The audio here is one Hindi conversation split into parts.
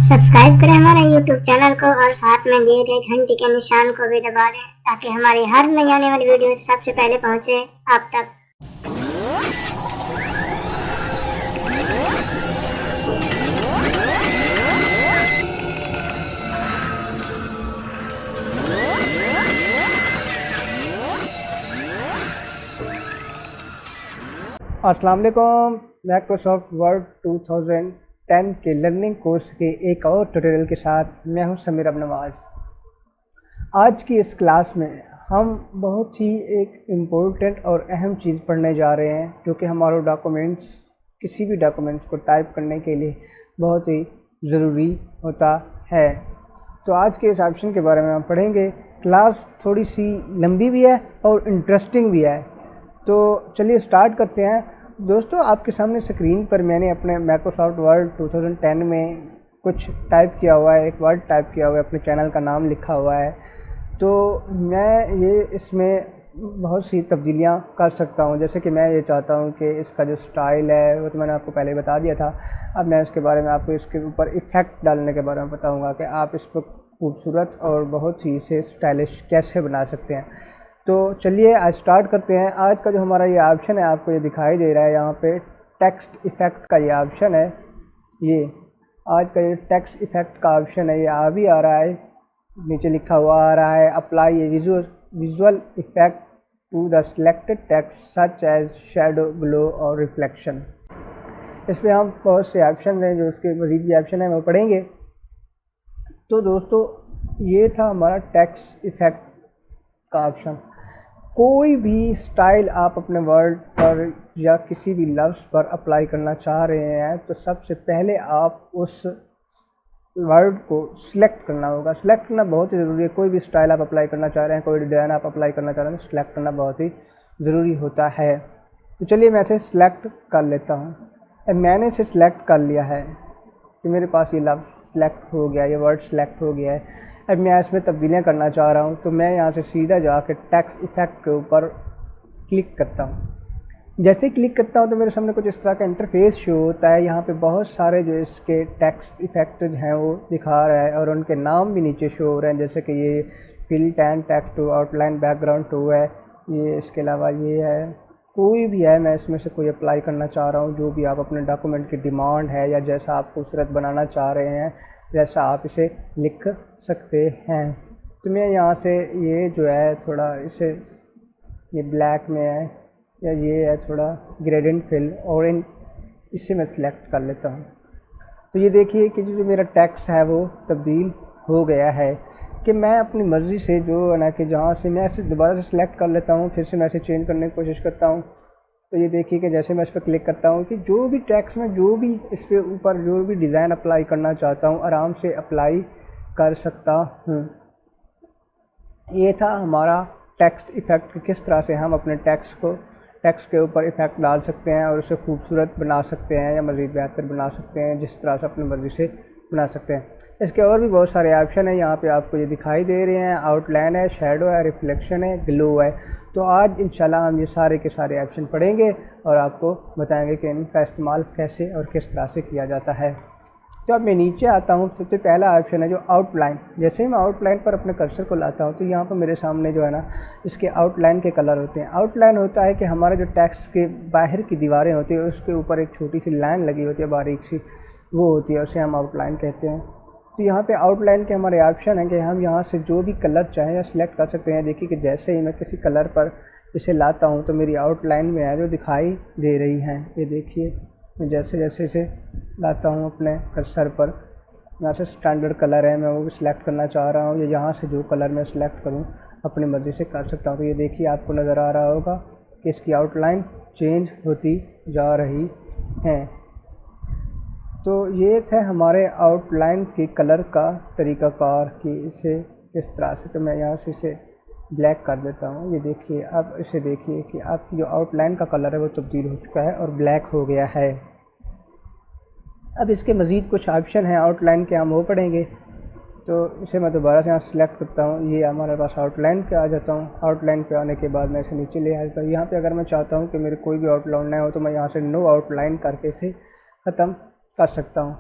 सब्सक्राइब करें हमारे YouTube चैनल को और साथ में दिए गए घंटी के निशान को भी दबा दें ताकि हमारी हर नई आने वाली वीडियो सबसे पहले पहुंचे आप तक। अस्सलाम वालेकुम। माइक्रोसॉफ्ट वर्ड 2010 के लर्निंग कोर्स के एक और ट्यूटोरियल के साथ मैं हूं समीर अब नवाज़। आज की इस क्लास में हम बहुत ही एक इम्पोर्टेंट और अहम चीज़ पढ़ने जा रहे हैं जो कि हमारे डॉक्यूमेंट्स किसी भी डॉक्यूमेंट्स को टाइप करने के लिए बहुत ही ज़रूरी होता है। तो आज के इस ऑप्शन के बारे में हम पढ़ेंगे। क्लास थोड़ी सी लंबी भी है और इंटरेस्टिंग भी है, तो चलिए स्टार्ट करते हैं। दोस्तों, आपके सामने स्क्रीन पर मैंने अपने माइक्रोसॉफ्ट वर्ड 2010 में कुछ टाइप किया हुआ है, एक वर्ड टाइप किया हुआ है, अपने चैनल का नाम लिखा हुआ है। तो मैं ये इसमें बहुत सी तब्दीलियां कर सकता हूं, जैसे कि मैं ये चाहता हूं कि इसका जो स्टाइल है वो तो मैंने आपको पहले बता दिया था। अब मैं इसके बारे में आपको इसके ऊपर इफ़ेक्ट डालने के बारे में बताऊँगा कि आप इस पर खूबसूरत और बहुत ही इसे स्टाइलिश कैसे बना सकते हैं। तो चलिए आज स्टार्ट करते हैं। आज का जो हमारा ये ऑप्शन है, आपको ये दिखाई दे रहा है यहाँ पे टेक्स्ट इफ़ेक्ट का ये ऑप्शन है। ये आज का ये टेक्स्ट इफ़ेक्ट का ऑप्शन है, ये आ भी आ रहा है, नीचे लिखा हुआ आ रहा है apply a visual effect to the selected text such as shadow, glow और रिफ्लेक्शन। इसमें हम बहुत से ऑप्शन हैं, जो उसके मज़ीद भी ऑप्शन है वो पढ़ेंगे। तो दोस्तों, ये था हमारा टेक्स्ट इफ़ेक्ट का ऑप्शन। कोई भी स्टाइल आप अपने वर्ड पर या किसी भी लफ्ज़ पर अप्लाई करना चाह रहे हैं तो सबसे पहले आप उस वर्ड को सिलेक्ट करना होगा। सिलेक्ट करना बहुत ही ज़रूरी है। कोई भी स्टाइल आप अप्लाई करना चाह रहे हैं, कोई डिज़ाइन आप अप्लाई करना चाह रहे हैं, सिलेक्ट करना बहुत ही ज़रूरी होता है। तो चलिए मैं इसे सिलेक्ट कर लेता हूँ। मैंने इसे सिलेक्ट कर लिया है कि मेरे पास ये लफ्ज़ सिलेक्ट हो गया, ये वर्ड सिलेक्ट हो गया है। अब मैं इसमें तब्दीलियाँ करना चाह रहा हूँ, तो मैं यहाँ से सीधा जाकर टेक्स्ट इफ़ेक्ट के ऊपर क्लिक करता हूँ। जैसे ही क्लिक करता हूँ तो मेरे सामने कुछ इस तरह का इंटरफेस शो होता है। यहाँ पे बहुत सारे जो इसके टेक्स्ट इफ़ेक्ट हैं वो दिखा रहा है और उनके नाम भी नीचे शो हो रहे हैं, जैसे कि ये फिल टैन text to outline background to है, ये इसके अलावा ये है, कोई भी है। मैं इसमें से कोई अप्लाई करना चाह रहा हूँ, जो भी आप अपने डॉक्यूमेंट की डिमांड है या जैसा आप खूबसूरत बनाना चाह रहे हैं जैसा आप इसे लिख सकते हैं। तो मैं यहाँ से ये जो है थोड़ा इसे ये ब्लैक में है या ये है थोड़ा ग्रेडियंट फिल ऑरेंज, इससे मैं सिलेक्ट कर लेता हूँ। तो ये देखिए कि जो मेरा टेक्स्ट है वो तब्दील हो गया है कि मैं अपनी मर्ज़ी से जो है ना कि जहाँ से मैं इसे दोबारा से सिलेक्ट कर लेता हूँ, फिर से मैं इसे चेंज करने की कोशिश करता हूँ। तो ये देखिए कि जैसे मैं इस पर क्लिक करता हूँ कि जो भी टेक्स्ट में जो भी इस पे ऊपर जो भी डिज़ाइन अप्लाई करना चाहता हूँ आराम से अप्लाई कर सकता हूँ। ये था हमारा टेक्स्ट इफ़ेक्ट कि किस तरह से हम अपने टेक्स्ट के ऊपर इफ़ेक्ट डाल सकते हैं और उसे खूबसूरत बना सकते हैं या मज़ीद बेहतर बना सकते हैं, जिस तरह से अपनी मर्ज़ी से बना सकते हैं। इसके और भी बहुत सारे ऑप्शन हैं, यहाँ पे आपको ये दिखाई दे रहे हैं। आउटलाइन है, शैडो है, रिफ्लेक्शन है, ग्लो है। तो आज इंशाल्लाह हम ये सारे के सारे ऑप्शन पढ़ेंगे और आपको बताएंगे कि इनका इस्तेमाल कैसे और किस तरह से किया जाता है। तो अब मैं नीचे आता हूँ, सबसे पहला ऑप्शन है जो आउटलाइन। जैसे ही मैं आउटलाइन पर अपने कर्सर को लाता हूँ तो यहाँ पर मेरे सामने जो है ना इसके आउटलाइन के कलर होते हैं। आउटलाइन होता है कि हमारे जो टेक्स्ट के बाहर की दीवारें होती है उसके ऊपर एक छोटी सी लाइन लगी होती है, बारीक सी, वो होती है, उसे हम आउटलाइन कहते हैं। तो यहाँ पे आउटलाइन के हमारे ऑप्शन हैं कि हम यहाँ से जो भी कलर चाहें या सिलेक्ट कर सकते हैं। देखिए कि जैसे ही मैं किसी कलर पर इसे लाता हूँ तो मेरी आउटलाइन में है जो दिखाई दे रही हैं। ये देखिए मैं जैसे जैसे इसे लाता हूँ अपने कर्सर पर, यहाँ से स्टैंडर्ड कलर है, मैं वो भी सिलेक्ट करना चाह रहा हूँ, या यहाँ से जो कलर मैं सिलेक्ट करूँ अपनी मर्ज़ी से कर सकता हूँ। तो ये देखिए आपको नज़र आ रहा होगा कि इसकी आउटलाइन चेंज होती जा रही है। तो ये थे हमारे आउटलाइन के कलर का तरीक़ाकार कि इसे किस तरह से। तो मैं यहाँ से इसे ब्लैक कर देता हूँ। ये देखिए, अब इसे देखिए कि आपकी जो आउटलाइन का कलर है वो तब्दील हो चुका है और ब्लैक हो गया है। अब इसके मज़ीद कुछ ऑप्शन हैं आउटलाइन के, हम वो पढ़ेंगे। तो इसे मैं दोबारा से यहाँ सेलेक्ट करता हूँ, ये हमारे पास आउटलाइन पे आ जाता हूँ। आउटलाइन पे आने के बाद मैं इसे नीचे ले आता हूँ। यहाँ पे अगर मैं चाहता हूँ कि मेरे कोई भी आउटलाइन ना हो तो मैं यहाँ से नो आउटलाइन करके इसे ख़त्म कर सकता हूँ।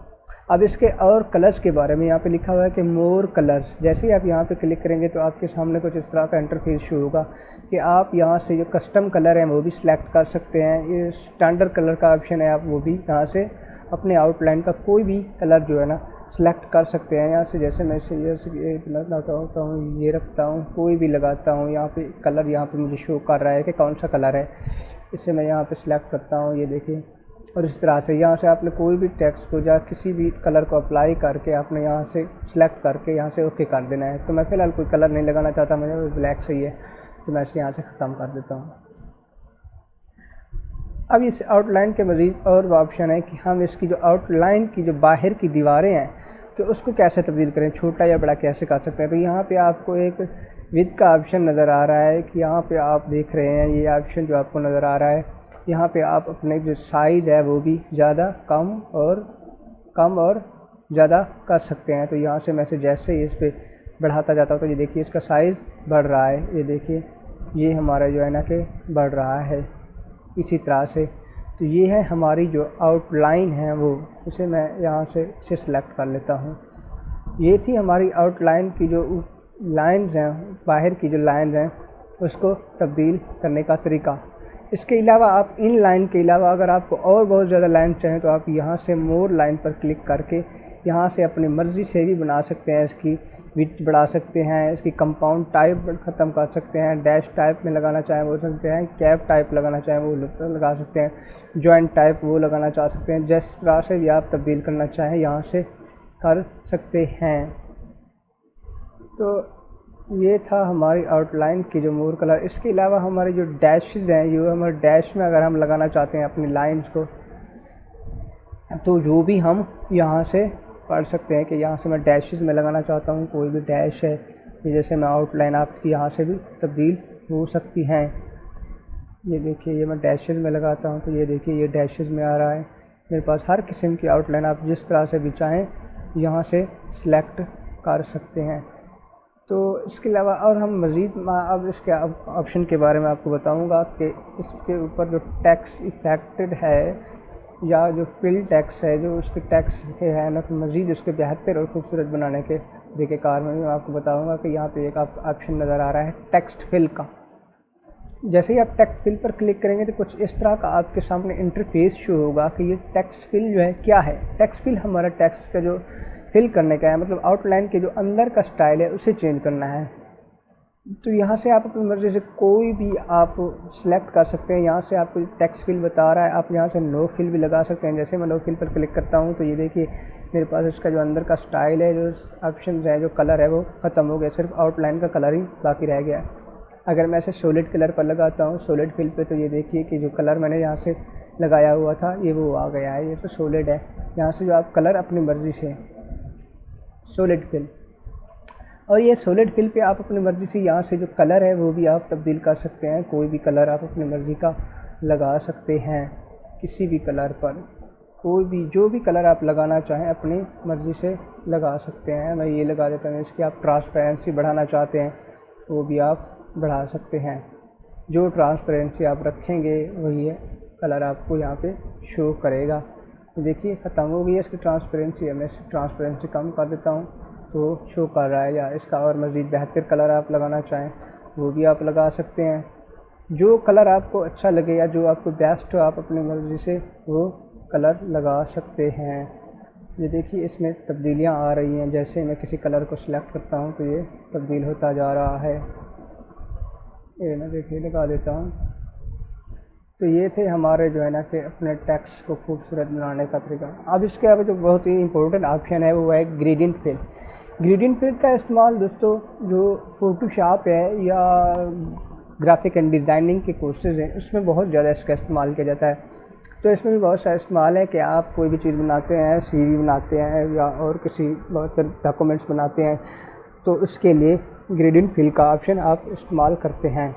अब इसके और कलर्स के बारे में यहाँ पे लिखा हुआ है कि मोर कलर्स। जैसे ही आप यहाँ पे क्लिक करेंगे तो आपके सामने कुछ इस तरह का इंटरफेस शुरू होगा कि आप यहाँ से जो कस्टम कलर हैं वो भी सिलेक्ट कर सकते हैं। ये स्टैंडर्ड कलर का ऑप्शन है, आप वो भी यहाँ से अपने आउटलाइन का कोई भी कलर जो है ना सिलेक्ट कर सकते हैं यहाँ से। जैसे मैं इसे ये लगाता हूँ, ये रखता हूँ, कोई भी लगाता हूँ। यहाँ पे कलर यहाँ पे मुझे शो कर रहा है कि कौन सा कलर है, इसे मैं यहाँ पे सिलेक्ट करता हूँ, ये देखिए। और इस तरह से यहाँ से आपने कोई भी टेक्स्ट को या किसी भी कलर को अप्लाई करके आपने यहाँ से सिलेक्ट करके यहाँ से ओके कर देना है। तो मैं फ़िलहाल कोई कलर नहीं लगाना चाहता, मुझे ब्लैक सही है, तो मैं इसे यहाँ से ख़त्म कर देता हूँ। अब इस आउटलाइन के मज़ीद और ऑप्शन है कि हम इसकी जो आउटलाइन की जो बाहर की दीवारें हैं तो उसको कैसे तब्दील करें, छोटा या बड़ा कैसे कर सकते हैं। तो यहाँ पे आपको एक विद का ऑप्शन नज़र आ रहा है कि यहाँ पे आप देख रहे हैं, ये ऑप्शन जो आपको नज़र आ रहा है, यहाँ पे आप अपने जो साइज़ है वो भी ज़्यादा कम और ज़्यादा कर सकते हैं। तो यहाँ से मैं जैसे ही इस पर बढ़ाता जाता हूँ तो ये देखिए इसका साइज़ बढ़ रहा है, ये देखिए ये हमारा जो है ना कि बढ़ रहा है इसी तरह से। तो ये है हमारी जो आउटलाइन है वो, इसे मैं यहाँ से इसे सिलेक्ट कर लेता हूँ। ये थी हमारी आउटलाइन की जो लाइंस हैं, बाहर की जो लाइंस हैं उसको तब्दील करने का तरीका। इसके अलावा आप इन लाइन के अलावा अगर आपको और बहुत ज़्यादा लाइन चाहें तो आप यहाँ से मोर लाइन पर क्लिक करके यहाँ से अपनी मर्ज़ी से भी बना सकते हैं। इसकी विड्थ बढ़ा सकते हैं, इसकी कंपाउंड टाइप ख़त्म कर सकते हैं, डैश टाइप में लगाना चाहें वो सकते हैं, कैप टाइप लगाना चाहें वो लगा सकते हैं, जॉइंट टाइप वो लगाना चाह सकते हैं। जिस तरह से भी आप तब्दील करना चाहें यहाँ से कर सकते हैं। तो ये था हमारी आउटलाइन की जो मोर कलर। इसके अलावा हमारे जो डैशेज़ हैं, ये हमारे डैश में अगर हम लगाना चाहते हैं अपनी लाइंस को तो जो भी हम यहाँ से पढ़ सकते हैं कि यहाँ से मैं डैशेज़ में लगाना चाहता हूँ, कोई भी डैश है, जैसे मैं आउटलाइन आपकी यहाँ से भी तब्दील हो सकती हैं। ये देखिए ये मैं डैशेज़ में लगाता हूँ तो ये देखिए ये डैशेज़ में आ रहा है। मेरे पास हर किस्म की आउटलाइन आप जिस तरह से भी चाहें यहाँ से सिलेक्ट कर सकते हैं। तो इसके अलावा और हम मज़ीद अब इसके ऑप्शन के बारे में आपको बताऊँगा कि इसके ऊपर जो टेक्स्ट इफेक्टेड है या जो फिल टेक्स्ट है, जो उसके टेक्स्ट के है ना, मज़ीद उसके बेहतर और ख़ूबसूरत बनाने के तरीक़ेकार में मैं आपको बताऊंगा कि यहाँ पे एक ऑप्शन नज़र आ रहा है टेक्स्ट फिल का। जैसे ही आप टेक्स्ट फिल पर क्लिक करेंगे तो कुछ इस तरह का आपके सामने इंटरफेस शो होगा कि ये टेक्स्ट फिल जो है क्या है। टेक्स्ट फिल हमारा टेक्स्ट का जो फिल करने का है, मतलब आउटलाइन के जो अंदर का स्टाइल है उसे चेंज करना है। तो यहाँ से आप अपनी मर्ज़ी से कोई भी आप सिलेक्ट कर सकते हैं। यहाँ से आपको टेक्स्ट फिल बता रहा है, आप यहाँ से नो फिल भी लगा सकते हैं। जैसे मैं नो फिल पर क्लिक करता हूँ तो ये देखिए मेरे पास इसका जो अंदर का स्टाइल है, जो ऑप्शन है, जो कलर है वो ख़त्म हो गया, सिर्फ आउटलाइन का कलर ही बाकी रह गया है। अगर मैं इसे सॉलिड कलर पर लगाता हूँ, सॉलिड फिल पे, तो ये देखिए कि जो कलर मैंने यहाँ से लगाया हुआ था ये वो आ गया है, ये तो सॉलिड है। यहाँ से जो आप कलर अपनी मर्ज़ी से सॉलिड फिल, और ये सॉलिड फिल पे आप अपनी मर्ज़ी से यहाँ से जो कलर है वो भी आप तब्दील कर सकते हैं। कोई भी कलर आप अपनी मर्ज़ी का लगा सकते हैं, किसी भी कलर पर कोई भी जो भी कलर आप लगाना चाहें अपनी मर्ज़ी से लगा सकते हैं। मैं ये लगा देता हूँ। इसकी आप ट्रांसपेरेंसी बढ़ाना चाहते हैं वो भी आप बढ़ा सकते हैं। जो ट्रांसपेरेंसी आप रखेंगे वही कलर आपको यहाँ पे शो करेगा। देखिए ख़त्म हो गई है इसकी ट्रांसपेरेंसी। मैं इसकी ट्रांसपेरेंसी कम कर देता हूँ तो शो कर रहा है। या इसका और मज़ीद बेहतर कलर आप लगाना चाहें वो भी आप लगा सकते हैं। जो कलर आपको अच्छा लगे या जो आपको बेस्ट हो आप अपनी मर्ज़ी से वो कलर लगा सकते हैं। ये देखिए इसमें तब्दीलियाँ आ रही हैं। जैसे मैं किसी कलर को सिलेक्ट करता हूँ तो ये तब्दील होता जा रहा है। ये मैं देखिए लगा देता हूँ। तो ये थे हमारे जो है ना कि अपने टेक्स्ट को खूबसूरत बनाने का तरीका। अब इसके अलावा जो बहुत ही इंपॉर्टेंट ऑप्शन है वो है ग्रेडियंट फिल। ग्रेडियंट फिल का इस्तेमाल दोस्तों जो फोटोशॉप है या ग्राफिक एंड डिज़ाइनिंग के कोर्सेज़ हैं उसमें बहुत ज़्यादा इसका इस्तेमाल किया जाता है। तो इसमें भी बहुत सारा इस्तेमाल है कि आप कोई भी चीज़ बनाते हैं, CV बनाते हैं या और किसी बहुत डॉक्यूमेंट्स बनाते हैं तो उसके लिए ग्रेडियंट फिल का ऑप्शन आप इस्तेमाल करते हैं।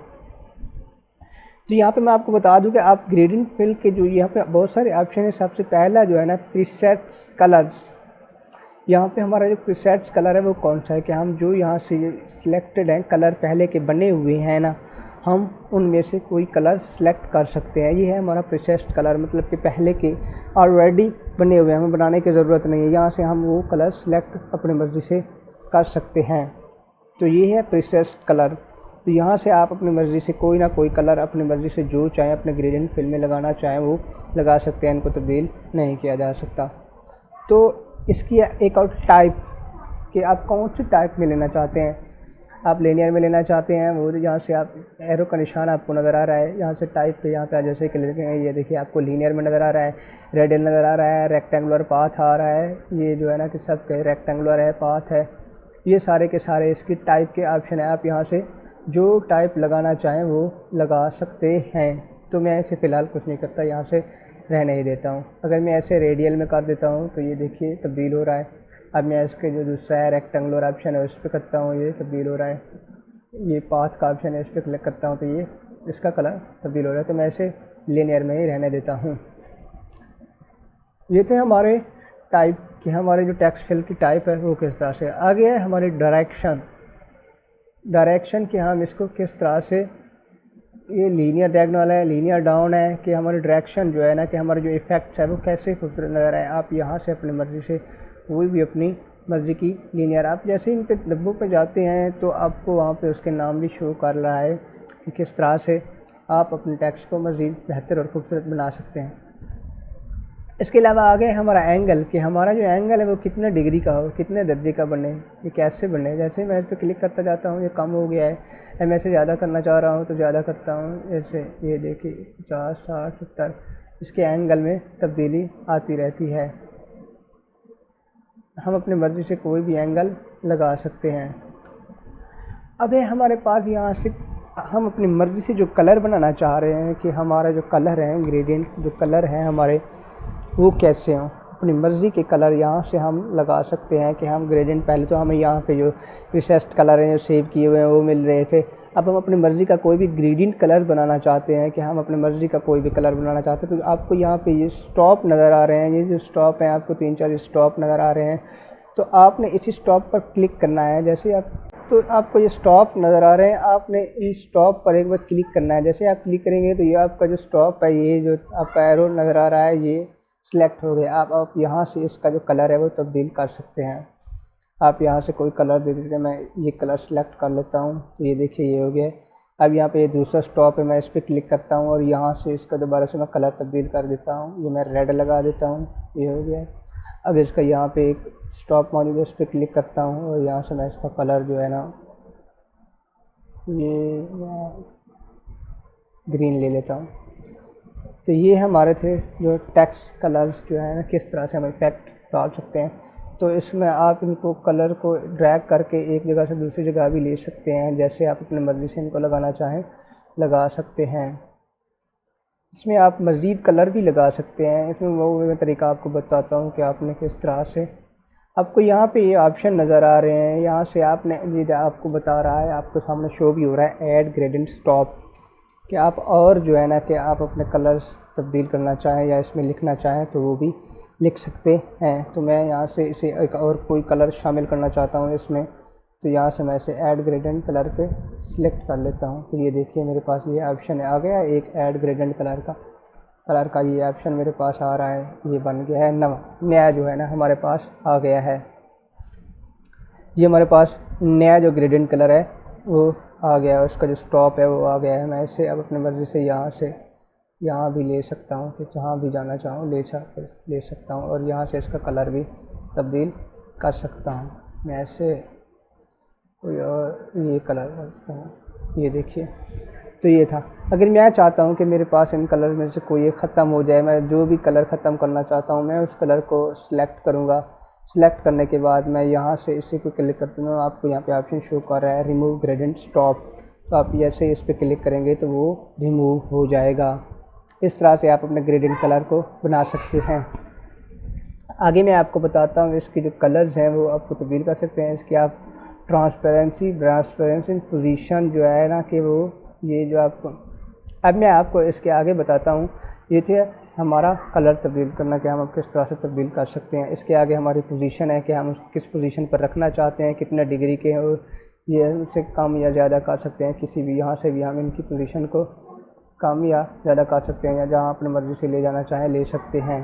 तो यहाँ पे मैं आपको बता दूं कि आप ग्रेडियंट फिल के जो यहाँ पे बहुत सारे ऑप्शन है। सबसे पहला जो है ना प्रीसेट कलर्स। यहाँ पे हमारा जो प्रीसेट्स कलर है वो कौन सा है कि हम जो यहाँ से सिलेक्टेड हैं कलर पहले के बने हुए हैं ना हम उनमें से कोई कलर सेलेक्ट कर सकते हैं। ये है हमारा प्रीसेस्ड कलर, मतलब कि पहले के ऑलरेडी बने हुए हैं, हमें बनाने की ज़रूरत नहीं है। यहाँ से हम वो कलर सेलेक्ट अपनी मर्ज़ी से कर सकते हैं। तो ये है प्रीसेस्ड कलर। तो यहाँ से आप अपनी मर्ज़ी से कोई ना कोई कलर अपनी मर्ज़ी से जो चाहें अपने ग्रेडियंट फिल में लगाना चाहें वो लगा सकते हैं, इनको तब्दील नहीं किया जा सकता। तो इसकी एक और टाइप कि आप कौन सी टाइप में लेना चाहते हैं। आप लीनियर में लेना चाहते हैं, वो यहाँ से आप एरो का निशान आपको नज़र आ रहा है, यहाँ से टाइप पे यहाँ पे जैसे कि ये देखिए आपको लीनियर में नज़र आ रहा है, रेडियल नज़र आ रहा है, रेक्टेंगुलर पाथ आ रहा है। ये जो है ना कि सब के रेक्टेंगुलर है, पाथ है, ये सारे के सारे इसकी टाइप के ऑप्शन है। आप यहाँ से जो टाइप लगाना चाहें वो लगा सकते हैं। तो मैं ऐसे फ़िलहाल कुछ नहीं करता, यहाँ से रहने ही देता हूँ। अगर मैं ऐसे रेडियल में कर देता हूँ तो ये देखिए तब्दील हो रहा है। अब मैं इसके जो दूसरा है रेक्टेंगुलर ऑप्शन है उस पर करता हूँ, ये तब्दील हो रहा है। ये पाथ का ऑप्शन है, इस पर क्लिक करता हूँ तो ये इसका कलर तब्दील हो रहा है। तो मैं इसे लीनियर में ही रहने देता हूँ। ये थे हमारे टाइप कि हमारे जो टेक्स्ट फिल की टाइप है वो किस तरह से। आगे है हमारी डायरेक्शन कि हम इसको किस तरह से, ये लीनियर डायगोनल है, लीनियर डाउन है, कि हमारी डायरेक्शन जो है ना कि हमारे जो इफ़ेक्ट्स है वो कैसे खूबसूरत नज़र आए। आप यहाँ से अपनी मर्ज़ी से कोई भी अपनी मर्ज़ी की लीनियर, आप जैसे इन पे डब्बों पे जाते हैं तो आपको वहाँ पे उसके नाम भी शो कर रहा है कि किस तरह से आप अपने टेक्स्ट को मज़ीद बेहतर और खूबसूरत बना सकते हैं। इसके अलावा आगे हमारा एंगल कि हमारा जो एंगल है वो कितने डिग्री का हो, कितने दर्जे का बने, ये कैसे बने। जैसे मैं इस पर क्लिक करता जाता हूँ ये कम हो गया है, मैं इसे ज़्यादा करना चाह रहा हूँ तो ज़्यादा करता हूँ। ऐसे ये देखिए 50, 60, 70 इसके एंगल में तब्दीली आती रहती है। हम अपनी मर्ज़ी से कोई भी एंगल लगा सकते हैं। अब है हमारे पास यहाँ से हम अपनी मर्ज़ी से जो कलर बनाना चाह रहे हैं कि हमारा जो कलर है, ग्रेडियंट जो कलर हैं हमारे वो कैसे हों। अपनी मर्ज़ी के कलर यहाँ से हम लगा सकते हैं कि हम ग्रेडियंट, पहले तो हमें यहाँ पे जो रिसेस्ड कलर हैं जो सेव किए हुए हैं वो मिल रहे थे। अब हम अपनी मर्ज़ी का कोई भी ग्रेडियंट कलर बनाना चाहते हैं कि हम अपनी मर्ज़ी का कोई भी कलर बनाना चाहते हैं। तो आपको यहाँ पे ये स्टॉप नज़र आ रहे हैं, ये जो स्टॉप हैं आपको 3-4 स्टॉप नज़र आ रहे हैं। तो आपने इसी स्टॉप पर क्लिक करना है। जैसे आप, तो आपको ये स्टॉप नज़र आ रहे हैं, आपने इस स्टॉप पर एक बार क्लिक करना है। जैसे आप क्लिक करेंगे तो ये आपका जो स्टॉप है, ये जो आपका एरो नज़र आ रहा है ये सिलेक्ट हो गया। आप यहाँ से इसका जो कलर है वो तब्दील कर सकते हैं। आप यहाँ से कोई कलर दे देते हैं, मैं ये कलर सेलेक्ट कर लेता हूँ तो ये देखिए ये हो गया। अब यहाँ पे ये दूसरा स्टॉप है, मैं इस पर क्लिक करता हूँ और यहाँ से इसका दोबारा से मैं कलर तब्दील कर देता हूँ। ये मैं रेड लगा देता हूँ, ये हो गया। अब इसका यहाँ पे एक स्टॉप मौजूद है, उस पर क्लिक करता हूँ और यहाँ से मैं इसका कलर जो है ना ये ग्रीन ले लेता हूँ। तो ये हमारे थे जो टेक्स्ट कलर्स जो है ना किस तरह से हम इफेक्ट डाल सकते हैं। तो इसमें आप इनको कलर को ड्रैग करके एक जगह से दूसरी जगह भी ले सकते हैं, जैसे आप अपनी मर्ज़ी से इनको लगाना चाहें लगा सकते हैं। इसमें आप मज़ीद कलर भी लगा सकते हैं। इसमें वो मैं तरीका आपको बताता हूँ कि आपने किस तरह से, आपको यहाँ पे ये ऑप्शन नज़र आ रहे हैं, यहाँ से आपने ये आपको बता रहा है, आपके सामने शो भी हो रहा है ऐड ग्रेडियंट स्टॉप, कि आप और जो है ना कि आप अपने कलर्स तब्दील करना चाहें या इसमें लिखना चाहें तो वो भी लिख सकते हैं। तो मैं यहाँ से इसे एक और कोई कलर शामिल करना चाहता हूँ इसमें, तो यहाँ से मैं इसे ऐड ग्रेडियंट कलर पे सिलेक्ट कर लेता हूँ। तो ये देखिए मेरे पास ये ऑप्शन आ गया, एक ऐड ग्रेडियंट कलर का ये ऑप्शन मेरे पास आ रहा है, ये बन गया है नया जो है ना हमारे पास आ गया है। ये हमारे पास नया जो ग्रेडियंट कलर है वो आ गया है, उसका जो स्टॉप है वो आ गया है। मैं इसे अब अपनी मर्ज़ी से यहाँ भी ले सकता हूँ कि जहाँ भी जाना चाहूँ ले सकता हूँ और यहाँ से इसका कलर भी तब्दील कर सकता हूँ। मैं ऐसे कोई और ये कलर करता हूँ, ये देखिए। तो ये था। अगर मैं चाहता हूँ कि मेरे पास इन कलर में से कोई एक ख़त्म हो जाए, मैं जो भी कलर ख़त्म करना चाहता हूँ मैं उस कलर को सिलेक्ट करूँगा। सिलेक्ट करने के बाद मैं यहाँ से इसी पे क्लिक करता हूँ, आपको यहाँ पे ऑप्शन शो कर रहा है रिमूव ग्रेडियंट स्टॉप। तो आप जैसे इस पर क्लिक करेंगे तो वो रिमूव हो जाएगा। इस तरह से आप अपने ग्रेडियंट कलर को बना सकते हैं। आगे मैं आपको बताता हूँ इसके जो कलर्स हैं वो आपको तब्दील कर सकते हैं। इसकी आप ट्रांसपेरेंसी पोजीशन जो है ना कि वो ये जो आपको, अब मैं आपको इसके आगे बताता हूँ। ये थे हमारा कलर तब्दील करना कि हम किस तरह से तब्दील कर सकते हैं। इसके आगे हमारी पोजीशन है कि हम किस पोजीशन पर रखना चाहते हैं, कितने डिग्री के और ये इनसे कम या ज़्यादा कर सकते हैं, किसी भी यहाँ से भी हम इनकी पोजीशन को कम या ज़्यादा कर सकते हैं, या जहाँ अपनी मर्ज़ी से ले जाना चाहें ले सकते हैं।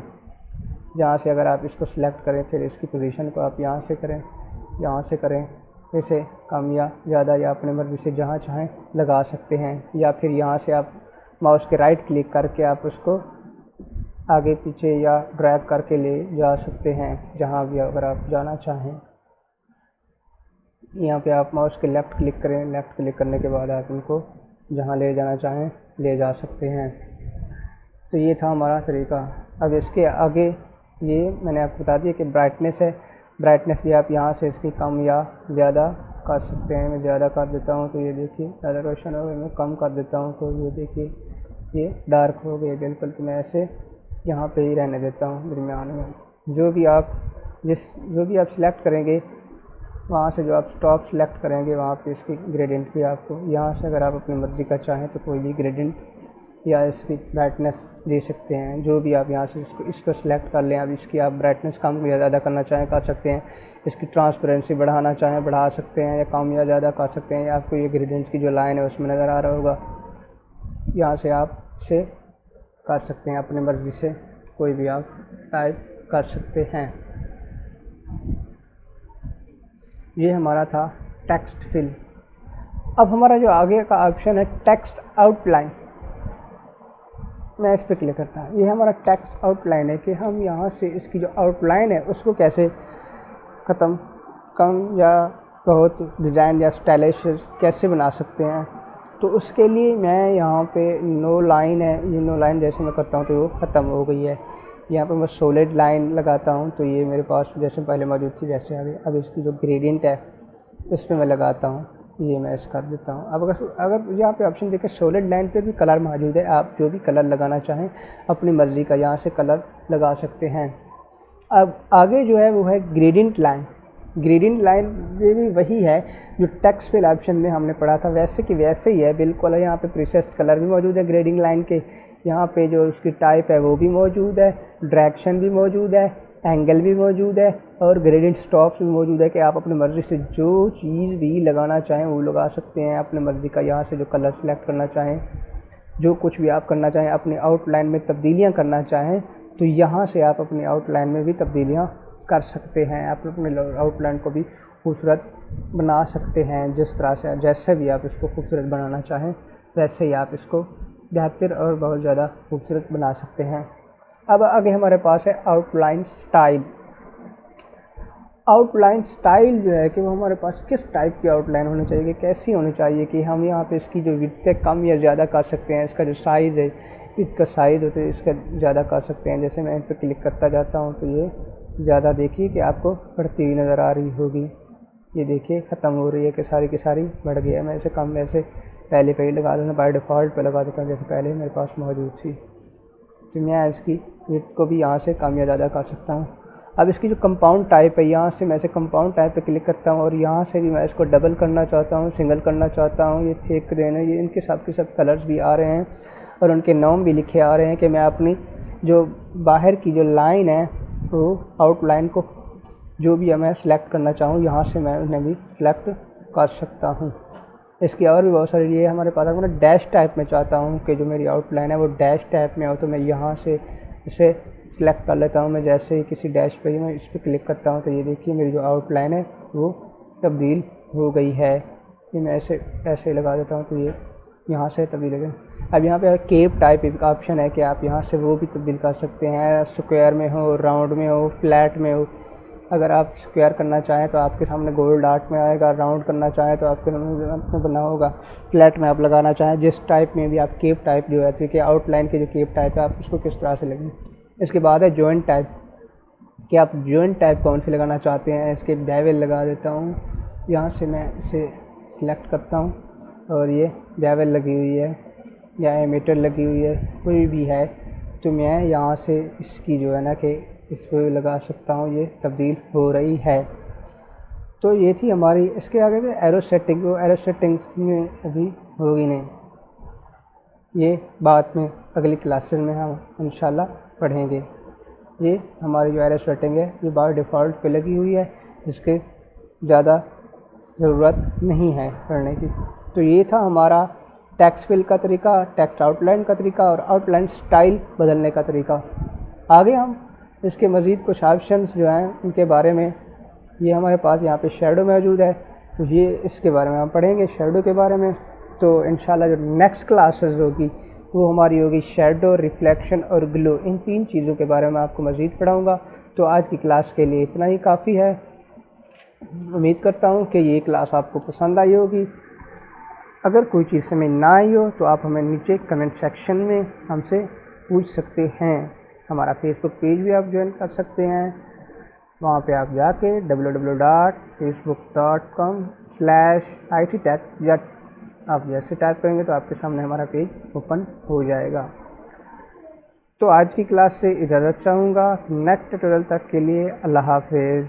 यहाँ से अगर आप इसको सिलेक्ट करें फिर इसकी पोजीशन को आप यहाँ से करें, यहाँ से करें, इसे कम या ज़्यादा या अपनी मर्ज़ी से जहाँ चाहें लगा सकते हैं। या फिर यहाँ से आप माउस के राइट क्लिक करके आप उसको आगे पीछे या ड्रैग करके ले जा सकते हैं जहाँ भी अगर आप जाना चाहें। यहाँ पे आप माउस के लेफ़्ट क्लिक करें, लेफ़्ट क्लिक करने के बाद आप इनको जहाँ ले जाना चाहें ले जा सकते हैं। तो ये था हमारा तरीका। अब इसके आगे ये मैंने आपको बता दिया कि ब्राइटनेस है, ब्राइटनेस भी आप यहाँ से इसकी कम या ज़्यादा कर सकते हैं। मैं ज़्यादा कर देता हूँ तो ये देखिए ज़्यादा रोशन हो गया, मैं कम कर देता हूँ तो ये देखिए ये डार्क हो गए बिल्कुल। तो मैं ऐसे यहाँ पे ही रहने देता हूँ दरमियान में। जो भी आप सिलेक्ट करेंगे वहाँ से जो आप स्टॉप सेलेक्ट करेंगे वहाँ पे इसकी ग्रेडियंट भी आपको यहाँ से अगर आप अपनी मर्ज़ी का चाहें तो कोई भी ग्रेडियंट या इसकी ब्राइटनेस दे सकते हैं। जो भी आप यहाँ से इसको सिलेक्ट कर लें। अब इसकी आप ब्राइटनेस कम या ज़्यादा करना चाहें कर सकते हैं, इसकी ट्रांसपेरेंसी बढ़ाना चाहें बढ़ा सकते हैं, या कम या ज़्यादा कर सकते हैं। या आपको ये ग्रेडियंट की जो लाइन है उसमें नज़र आ रहा होगा, यहाँ से आप इसे कर सकते हैं अपनी मर्ज़ी से, कोई भी आप टाइप कर सकते हैं। ये हमारा था टेक्स्ट फिल। अब हमारा जो आगे का ऑप्शन है टेक्स्ट आउटलाइन, मैं इस पर क्लिक करता हूँ। ये हमारा टेक्स्ट आउटलाइन है कि हम यहाँ से इसकी जो आउटलाइन है उसको कैसे ख़त्म कम या बहुत डिज़ाइन या स्टाइलिश कैसे बना सकते हैं। तो उसके लिए मैं यहाँ पे नो लाइन है, ये नो लाइन जैसे मैं करता हूँ तो वो ख़त्म हो गई है। यहाँ पे मैं सॉलिड लाइन लगाता हूँ तो ये मेरे पास जैसे पहले मौजूद थी वैसे आ गई। अब इसकी जो ग्रेडियंट है इस पर मैं लगाता हूँ, ये मैं ऐसे कर देता हूँ। अब अगर यहाँ पे ऑप्शन देखें सॉलिड लाइन पे भी कलर मौजूद है, आप जो भी कलर लगाना चाहें अपनी मर्ज़ी का यहाँ से कलर लगा सकते हैं। अब आगे जो है वो है ग्रेडियंट लाइन। ग्रेडियंट लाइन ये भी वही है जो टेक्स्ट फिल ऑप्शन में हमने पढ़ा था, वैसे कि वैसे ही है बिल्कुल। यहाँ पे प्रीसेस्ड कलर भी मौजूद है ग्रेडिंग लाइन के, यहाँ पे जो उसकी टाइप है वो भी मौजूद है, डायरेक्शन भी मौजूद है, एंगल भी मौजूद है और ग्रेडियंट स्टॉप्स भी मौजूद है कि आप अपनी मर्ज़ी से जो चीज़ भी लगाना चाहें वो लगा सकते हैं अपनी मर्ज़ी का। यहाँ से जो कलर सेलेक्ट करना चाहें, जो कुछ भी आप करना चाहें, अपनी आउटलाइन में तब्दीलियाँ करना चाहें तो यहाँ से आप अपनी आउटलाइन में भी तब्दीलियाँ कर सकते हैं। आप अपने आउटलाइन को भी खूबसूरत बना सकते हैं, जिस तरह से जैसे भी आप इसको खूबसूरत बनाना चाहें वैसे ही आप इसको बेहतर और बहुत ज़्यादा खूबसूरत बना सकते हैं। अब आगे हमारे पास है आउटलाइन स्टाइल। आउटलाइन स्टाइल जो है कि वो हमारे पास किस टाइप की आउटलाइन होनी चाहिए, कैसी होनी चाहिए कि हम यहाँ पे इसकी जो विड्थ है कम या ज़्यादा कर सकते हैं, इसका जो साइज़ है इसका साइज़ होता है इसका ज़्यादा कर सकते हैं। जैसे मैं इन पर क्लिक करता जाता हूँ तो ये ज़्यादा देखिए कि आपको बढ़ती हुई नज़र आ रही होगी। ये देखिए ख़त्म हो रही है कि सारी की सारी बढ़ गई है। मैं इसे कम वैसे पहले पे ही लगा देता हूँ, बाय डिफ़ॉल्ट पे लगा देता हूँ जैसे पहले मेरे पास मौजूद थी। तो मैं इसकी विड्थ को भी यहाँ से कम या ज़्यादा कर सकता हूँ। अब इसकी जो कंपाउंड टाइप है यहाँ से मैं इसे कंपाउंड टाइप पे क्लिक करता हूँ और यहाँ से भी मैं इसको डबल करना चाहता हूँ, सिंगल करना चाहता हूँ। ये थिक देना, ये इनके सब कलर्स भी आ रहे हैं और उनके नाम भी लिखे आ रहे हैं कि मैं अपनी जो बाहर की जो लाइन है वो आउटलाइन को जो भी मैं सिलेक्ट करना चाहूँ यहाँ से मैं उन्हें भी सिलेक्ट कर सकता हूँ। इसकी और भी बहुत सारी ये हमारे पास है। मैं डैश टाइप में चाहता हूँ कि जो मेरी आउटलाइन है वो डैश टाइप में हो तो मैं यहाँ से इसे सिलेक्ट कर लेता हूँ। मैं जैसे ही किसी डैश पे ही मैं इस पर क्लिक करता हूँ तो ये देखिए मेरी जो आउटलाइन है वो तब्दील हो गई है। ये मैं ऐसे लगा देता हूँ तो ये यहाँ से तब्दील हो गई। अब यहाँ पे केप टाइप का ऑप्शन है कि आप यहाँ से वो भी तब्दील कर सकते हैं, स्क्वायर में हो, राउंड में हो, फ्लैट में हो। अगर आप स्क्वायर करना चाहें तो आपके सामने गोल डॉट में आएगा, राउंड करना चाहें तो आपके सामने बना होगा, फ्लैट में आप लगाना चाहें जिस टाइप में भी आप केप टाइप जो है क्योंकि आउटलाइन के जो केप टाइप है आप उसको किस तरह से लगें। इसके बाद है जॉइंट टाइप कि आप जॉइंट टाइप कौन से लगाना चाहते हैं। इसके बेवल लगा देता हूँ, यहाँ से मैं इसे सिलेक्ट करता हूँ और ये बेवल लगी हुई है या एमीटर लगी हुई है कोई भी है तो मैं यहाँ से इसकी जो है ना कि इस पर लगा सकता हूँ, ये तब्दील हो रही है। तो ये थी हमारी। इसके आगे में एरो सेटिंग, वो एरो सेटिंग्स में अभी होगी नहीं, ये बाद में अगली क्लासेस में हम इंशाल्लाह पढ़ेंगे। ये हमारी जो एरो सेटिंग है ये बाय डिफ़ॉल्ट पे लगी हुई है, इसके ज़्यादा ज़रूरत नहीं है पढ़ने की। तो ये था हमारा टेक्स्ट फिल का तरीका, टेक्स्ट आउटलाइन का तरीका और आउटलाइन स्टाइल बदलने का तरीका। आगे हम इसके मज़ीद कुछ ऑप्शंस जो हैं उनके बारे में, ये हमारे पास यहाँ पे शैडो मौजूद है, तो ये इसके बारे में हम पढ़ेंगे, शैडो के बारे में। तो इंशाल्लाह जो नेक्स्ट क्लासेस होगी वो हमारी होगी शैडो, रिफ्लेक्शन और ग्लो, इन 3 चीज़ों के बारे में आपको मज़ीद पढ़ाऊँगा। तो आज की क्लास के लिए इतना ही काफ़ी है। उम्मीद करता हूँ कि ये क्लास आपको पसंद आई होगी। अगर कोई चीज़ समझ ना आई हो तो आप हमें नीचे कमेंट सेक्शन में हमसे पूछ सकते हैं। हमारा फेसबुक पेज भी आप ज्वाइन कर सकते हैं, वहाँ पे आप जाके www.facebook.com/ittech या आप जैसे टाइप करेंगे तो आपके सामने हमारा पेज ओपन हो जाएगा। तो आज की क्लास से इजाज़त चाहूँगा। नेक्स्ट ट्यूटोरियल तक के लिए अल्लाह हाफिज़।